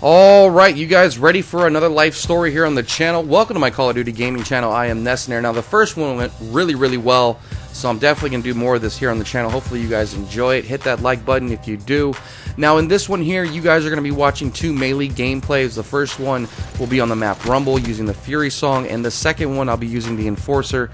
Alright, you guys ready for another life story here on the channel? Welcome to my Call of Duty gaming channel. I am Nessinator. Now, the first one went really well, so I'm definitely going to do more of this here on the channel. Hopefully you guys enjoy it. Hit that like button if you do. Now, in this one here, you guys are going to be watching two melee gameplays. The first one will be on the map Rumble using the Fury song, and the second one I'll be using the Enforcer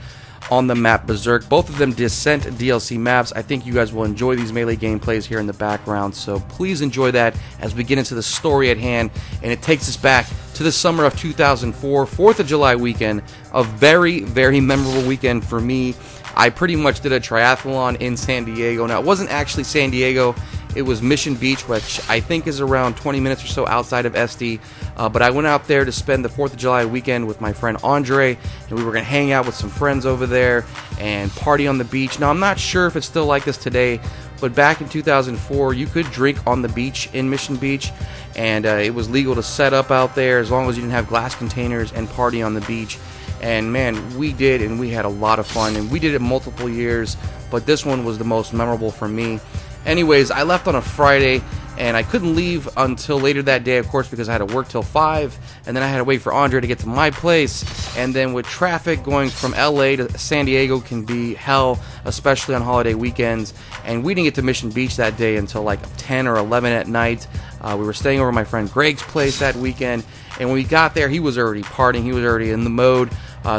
on the map Berserk. Both of them Descent DLC maps. I think you guys will enjoy these melee gameplays here in the background, so please enjoy that as we get into the story at hand. And it takes us back to the summer of 2004, 4th of July weekend, a very memorable weekend for me. I pretty much did a triathlon in San Diego. Now, it wasn't actually San Diego, it was Mission Beach, which I think is around 20 minutes or so outside of SD. But I went out there to spend the 4th of July weekend with my friend Andre, and we were going to hang out with some friends over there and party on the beach. Now, I'm not sure if it's still like this today, but back in 2004, you could drink on the beach in Mission Beach, and it was legal to set up out there as long as you didn't have glass containers and party on the beach. And man, we did, and we had a lot of fun, and we did it multiple years, but this one was the most memorable for me. Anyways, I left on a Friday, and I couldn't leave until later that day, of course, because I had to work till 5, and then I had to wait for Andre to get to my place. And then with traffic going from LA to San Diego can be hell, especially on holiday weekends. And we didn't get to Mission Beach that day until like 10 or 11 at night. We were staying over at my friend Greg's place that weekend, and when we got there, he was already partying, he was already in the mode.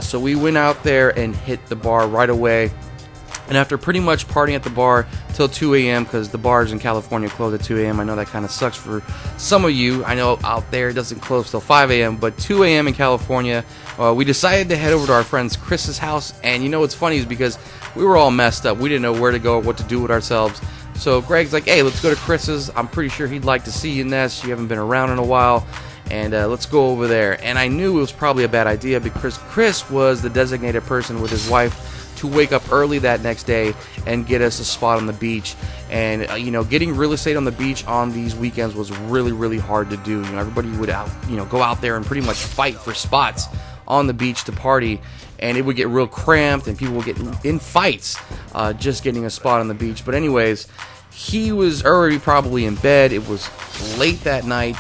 So we went out there and hit the bar right away. And after pretty much partying at the bar till 2 a.m., because the bars in California close at 2 a.m. I know that kind of sucks for some of you. I know out there it doesn't close till 5 a.m., but 2 a.m. in California, we decided to head over to our friend's Chris's house. And you know what's funny is because we were all messed up. We didn't know where to go or what to do with ourselves. So Greg's like, hey, let's go to Chris's. I'm pretty sure he'd like to see you, Ness. You haven't been around in a while. And let's go over there. And I knew it was probably a bad idea because Chris was the designated person with his wife to wake up early that next day and get us a spot on the beach. And you know, getting real estate on the beach on these weekends was really hard to do. You know, everybody would go out there and pretty much fight for spots on the beach to party, and it would get real cramped and people would get in fights just getting a spot on the beach. But anyways, he was already probably in bed. It was late that night,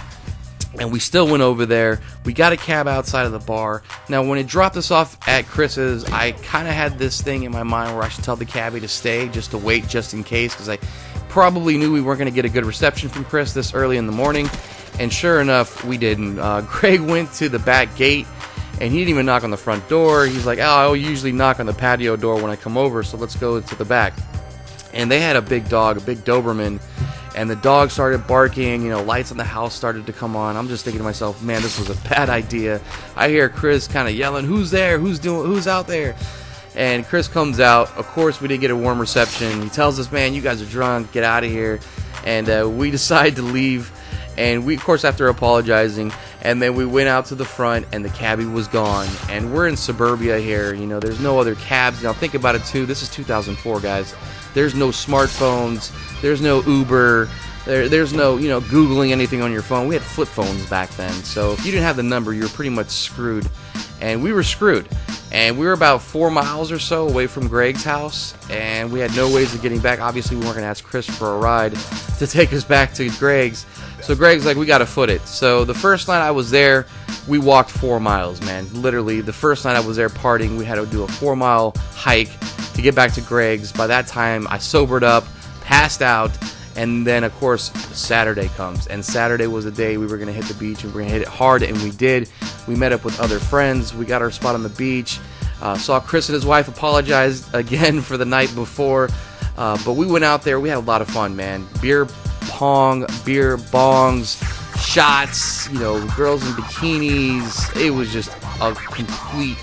and we still went over there. We got a cab outside of the bar. Now, when it dropped us off at Chris's, I kind of had this thing in my mind where I should tell the cabbie to stay, just to wait, just in case, because I probably knew we weren't going to get a good reception from Chris this early in the morning. And sure enough, we didn't. Greg went to the back gate, and he didn't even knock on the front door. He's like, oh, I'll usually knock on the patio door when I come over, so let's go to the back. And they had a big dog, a big Doberman, and the dog started barking. You know, lights in the house started to come on. I'm just thinking to myself, man, this was a bad idea. I hear Chris kind of yelling, who's there? Who's out there? And Chris comes out. Of course, we didn't get a warm reception. He tells us, man, you guys are drunk. Get out of here. And we decide to leave. And we, of course, after apologizing, and then we went out to the front, and the cabbie was gone. And we're in suburbia here. You know, there's no other cabs. Now, think about it, too. This is 2004, guys. There's no smartphones. There's no Uber. There's no, Googling anything on your phone. We had flip phones back then. So if you didn't have the number, you were pretty much screwed. And we were screwed. And we were about 4 miles or so away from Greg's house. And we had no ways of getting back. Obviously, we weren't going to ask Chris for a ride to take us back to Greg's. So Greg's like, we got to foot it. So the first night I was there, we walked 4 miles, man. Literally, the first night I was there partying, we had to do a 4-mile hike to get back to Greg's. By that time, I sobered up, passed out, and then, of course, Saturday comes. And Saturday was the day we were going to hit the beach, and we were going to hit it hard, and we did. We met up with other friends. We got our spot on the beach. Saw Chris and his wife apologize again for the night before. But we went out there. We had a lot of fun, man. Beer pong, beer bongs, shots, girls in bikinis. It was just a complete,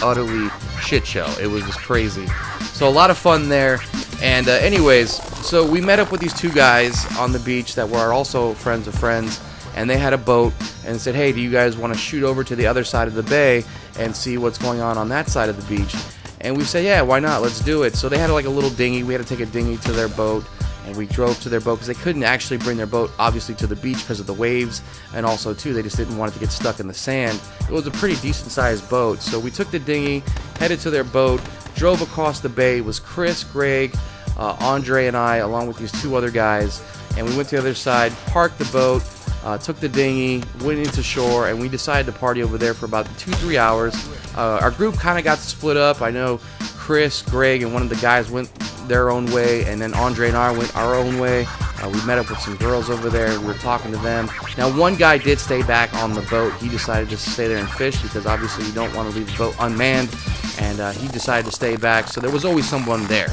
utterly shit show. It was just crazy. So a lot of fun there. And anyways, so we met up with these two guys on the beach that were also friends of friends, and they had a boat and said, hey, do you guys want to shoot over to the other side of the bay and see what's going on that side of the beach? And we said, yeah, why not? Let's do it. So they had like a little dinghy. We had to take a dinghy to their boat, and we drove to their boat because they couldn't actually bring their boat, obviously, to the beach because of the waves, and also, too, they just didn't want it to get stuck in the sand. It was a pretty decent-sized boat. So we took the dinghy, headed to their boat, drove across the bay. It was Chris, Greg, Andre, and I, along with these two other guys, and we went to the other side, parked the boat, took the dinghy, went into shore, and we decided to party over there for about 2-3 hours. Our group kind of got split up. I know Chris, Greg, and one of the guys went their own way, and then Andre and I went our own way. We met up with some girls over there. We were talking to them. Now, one guy did stay back on the boat. He decided to stay there and fish because obviously you don't want to leave the boat unmanned, and he decided to stay back. So there was always someone there.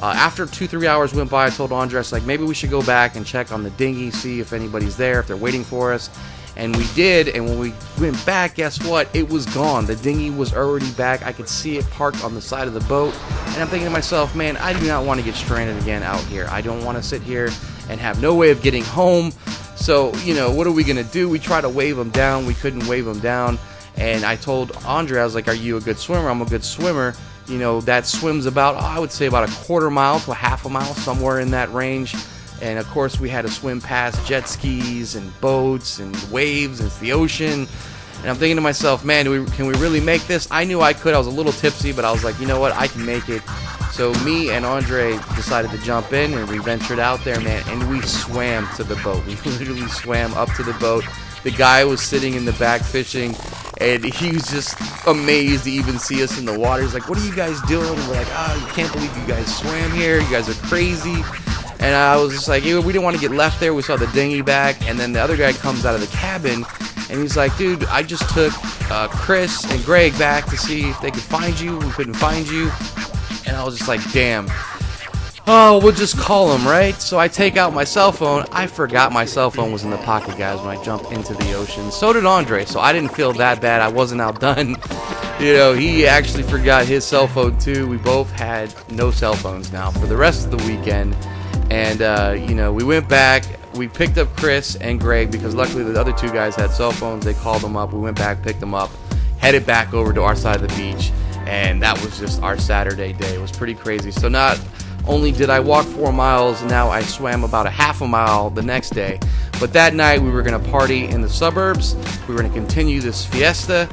After 2-3 hours went by, I told Andres, like, maybe we should go back and check on the dinghy, see if anybody's there, if they're waiting for us. And we did, and when we went back, guess what? It was gone. The dinghy was already back. I could see it parked on the side of the boat. And I'm thinking to myself, man, I do not want to get stranded again out here. I don't want to sit here and have no way of getting home. So, you know, what are we going to do? We tried to wave them down. We couldn't wave them down. And I told Andre, I was like, are you a good swimmer? I'm a good swimmer. You know, that swims about, I would say about 1/4 mile to 1/2 mile, somewhere in that range. And of course, we had to swim past jet skis and boats and waves, and it's the ocean. And I'm thinking to myself, man, can we really make this? I knew I could. I was a little tipsy, but I was like, you know what? I can make it. So me and Andre decided to jump in, and we ventured out there, man, and we swam to the boat. We literally swam up to the boat. The guy was sitting in the back fishing, and he was just amazed to even see us in the water. He's like, what are you guys doing? And we're like, oh, you can't believe you guys swam here. You guys are crazy. And I was just like, we didn't want to get left there. We saw the dinghy back, and then the other guy comes out of the cabin, and he's like, dude, I just took Chris and Greg back to see if they could find you. We couldn't find you. And I was just like, damn. Oh, we'll just call him, right? So I take out my cell phone. I forgot my cell phone was in the pocket, guys, when I jumped into the ocean. So did Andre, so I didn't feel that bad. I wasn't outdone. You know, he actually forgot his cell phone, too. We both had no cell phones now for the rest of the weekend. And, you know, we went back. We picked up Chris and Greg because luckily the other two guys had cell phones. They called them up. We went back, picked them up, headed back over to our side of the beach. And that was just our Saturday day. It was pretty crazy. So not only did I walk 4 miles, now I swam about 1/2 mile the next day. But that night we were going to party in the suburbs. We were going to continue this fiesta.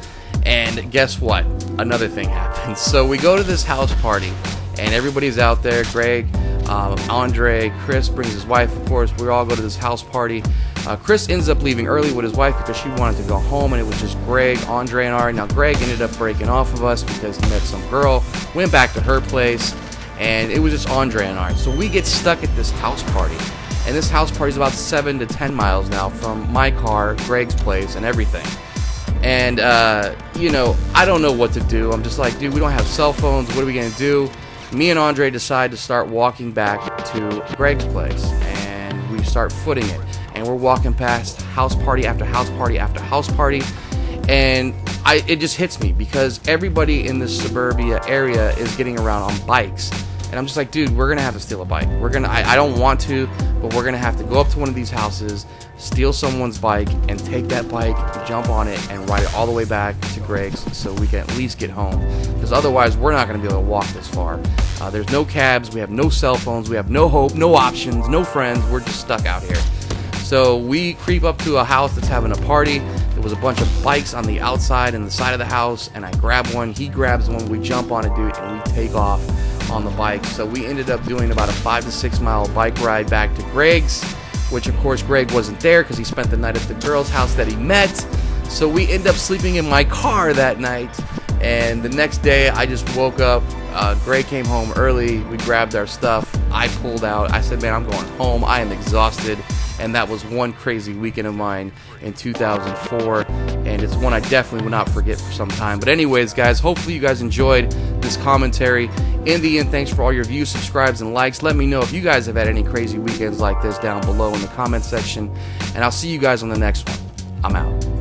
And guess what? Another thing happened. So we go to this house party, and everybody's out there. Greg, Andre, Chris brings his wife, of course. We all go to this house party. Chris ends up leaving early with his wife because she wanted to go home, and it was just Greg, Andre, and Ari. Now, Greg ended up breaking off of us because he met some girl, went back to her place, and it was just Andre and Ari. So we get stuck at this house party, and this house party is about 7 to 10 miles now from my car, Greg's place, and everything. And, you know, I don't know what to do. I'm just like, dude, we don't have cell phones. What are we going to do? Me and Andre decide to start walking back to Greg's place, and we start footing it. And we're walking past house party after house party after house party, and it just hits me because everybody in this suburbia area is getting around on bikes. And I'm just like, dude, we're gonna have to steal a bike. I don't want to, but we're gonna have to go up to one of these houses, steal someone's bike, and take that bike, jump on it, and ride it all the way back to Greg's so we can at least get home. Because otherwise, we're not gonna be able to walk this far. There's no cabs, we have no cell phones, we have no hope, no options, no friends. We're just stuck out here. So we creep up to a house that's having a party. There was a bunch of bikes on the outside and the side of the house, and I grab one, he grabs one, we jump on it, dude, and we take off on the bike. So we ended up doing about a 5 to 6 mile bike ride back to Greg's, which of course Greg wasn't there because he spent the night at the girl's house that he met. So we ended up sleeping in my car that night, and the next day I just woke up. Greg came home early, we grabbed our stuff, I pulled out, I said, man, I'm going home, I am exhausted. And that was one crazy weekend of mine in 2004, and it's one I definitely will not forget for some time. But anyways, guys, hopefully you guys enjoyed this commentary. In the end, thanks for all your views, subscribes, and likes. Let me know if you guys have had any crazy weekends like this down below in the comment section, and I'll see you guys on the next one. I'm out.